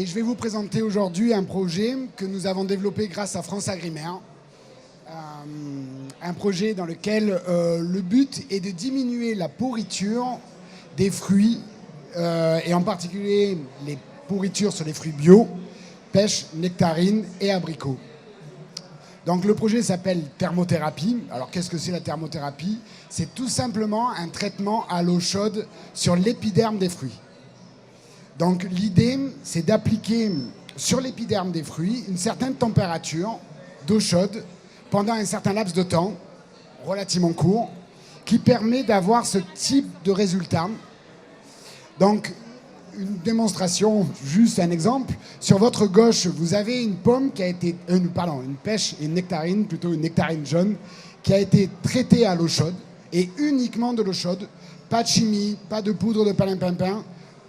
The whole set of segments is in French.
Et je vais vous présenter aujourd'hui un projet que nous avons développé grâce à France Agrimaire. Un projet dans lequel le but est de diminuer la pourriture des fruits, et en particulier les pourritures sur les fruits bio, pêche, nectarines et abricots. Donc le projet s'appelle thermothérapie. Alors qu'est-ce que c'est la thermothérapie? C'est tout simplement un traitement à l'eau chaude sur l'épiderme des fruits. Donc l'idée, c'est d'appliquer sur l'épiderme des fruits une certaine température d'eau chaude pendant un certain laps de temps, relativement court, qui permet d'avoir ce type de résultat. Donc, une démonstration, juste un exemple. Sur votre gauche, vous avez une pomme qui a été... une pêche et une nectarine, plutôt une nectarine jaune, qui a été traitée à l'eau chaude, et uniquement de l'eau chaude. Pas de chimie, pas de poudre de palimpinpin,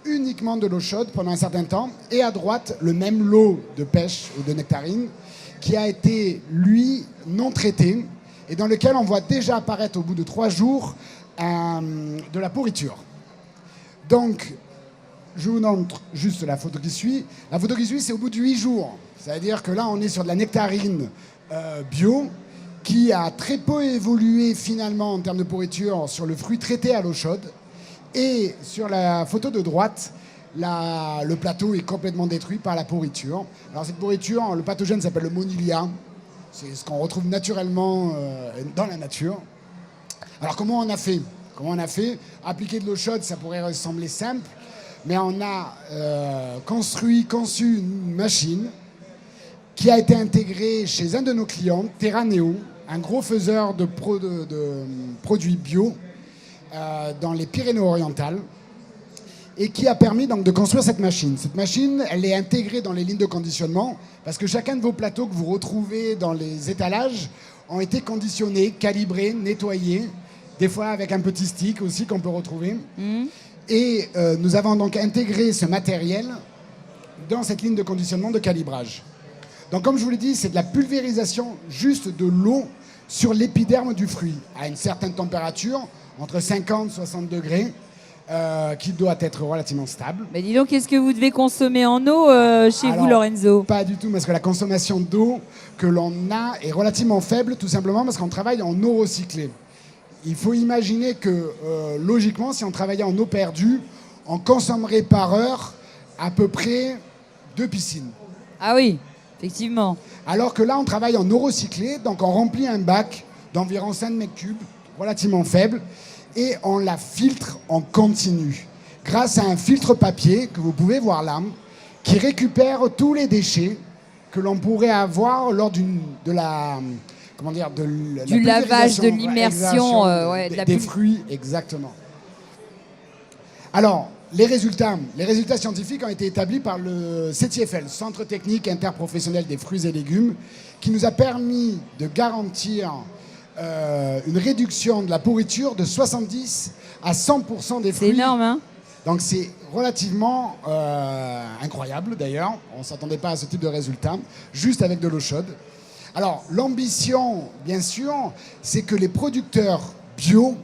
uniquement de l'eau chaude pendant un certain temps. Et à droite, le même lot de pêche ou de nectarine, qui a été, lui, non traité, et dans lequel on voit déjà apparaître au bout de 3 jours de la pourriture. Donc, je vous montre juste la photo qui suit. La photo qui suit, c'est au bout de 8 jours. C'est-à-dire que là, on est sur de la nectarine bio, qui a très peu évolué finalement en termes de pourriture sur le fruit traité à l'eau chaude. Et sur la photo de droite, le plateau est complètement détruit par la pourriture. Alors cette pourriture, le pathogène s'appelle le Monilia. C'est ce qu'on retrouve naturellement dans la nature. Alors comment on a fait? Appliquer de l'eau chaude, ça pourrait sembler simple, mais on a conçu une machine qui a été intégrée chez un de nos clients, Terraneo, un gros faiseur de produits bio dans les Pyrénées-Orientales, et qui a permis donc de construire cette machine. Cette machine, elle est intégrée dans les lignes de conditionnement, parce que chacun de vos plateaux que vous retrouvez dans les étalages ont été conditionnés, calibrés, nettoyés, des fois avec un petit stick aussi qu'on peut retrouver. Et nous avons donc intégré ce matériel dans cette ligne de conditionnement de calibrage. Donc comme je vous l'ai dit, c'est de la pulvérisation juste de l'eau sur l'épiderme du fruit, à une certaine température, entre 50 et 60 degrés, qui doit être relativement stable. Mais dis donc, qu'est-ce que vous devez consommer en eau chez vous, Lorenzo? Pas du tout, parce que la consommation d'eau que l'on a est relativement faible, tout simplement parce qu'on travaille en eau recyclée. Il faut imaginer que, logiquement, si on travaillait en eau perdue, on consommerait par heure à peu près 2 piscines. Ah oui, effectivement. Alors que là, on travaille en eau recyclée, donc on remplit un bac d'environ 5 mètres cubes, relativement faible, et on la filtre en continu, grâce à un filtre papier que vous pouvez voir là, qui récupère tous les déchets que l'on pourrait avoir lors du lavage, de l'immersion des fruits, exactement. Alors, les résultats scientifiques ont été établis par le CTFL, Centre technique interprofessionnel des fruits et légumes, qui nous a permis de garantir une réduction de la pourriture de 70 à 100% des fruits. C'est énorme, hein? Donc c'est relativement incroyable d'ailleurs. On ne s'attendait pas à ce type de résultat, juste avec de l'eau chaude. Alors l'ambition, bien sûr, c'est que les producteurs bio,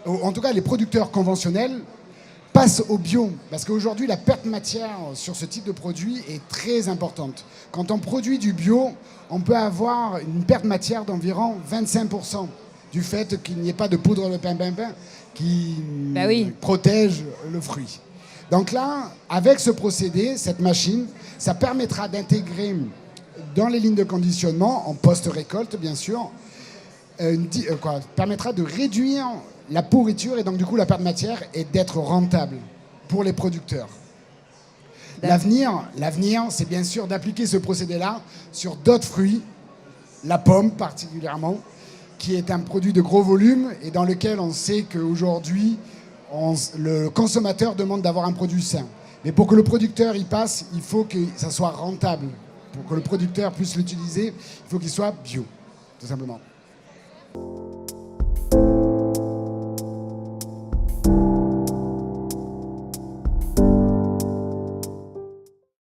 en tout cas les producteurs conventionnels, passent au bio. Parce qu'aujourd'hui, la perte matière sur ce type de produit est très importante. Quand on produit du bio, on peut avoir une perte matière d'environ 25% du fait qu'il n'y ait pas de poudre de palimpinpin qui protège le fruit. Donc là, avec ce procédé, cette machine, ça permettra d'intégrer dans les lignes de conditionnement, en post-récolte bien sûr, permettra de réduire la pourriture et donc du coup la perte de matière et d'être rentable pour les producteurs. L'avenir, c'est bien sûr d'appliquer ce procédé-là sur d'autres fruits, la pomme particulièrement, qui est un produit de gros volume et dans lequel on sait qu'aujourd'hui, le consommateur demande d'avoir un produit sain. Mais pour que le producteur y passe, il faut que ça soit rentable. Pour que le producteur puisse l'utiliser, il faut qu'il soit bio, tout simplement.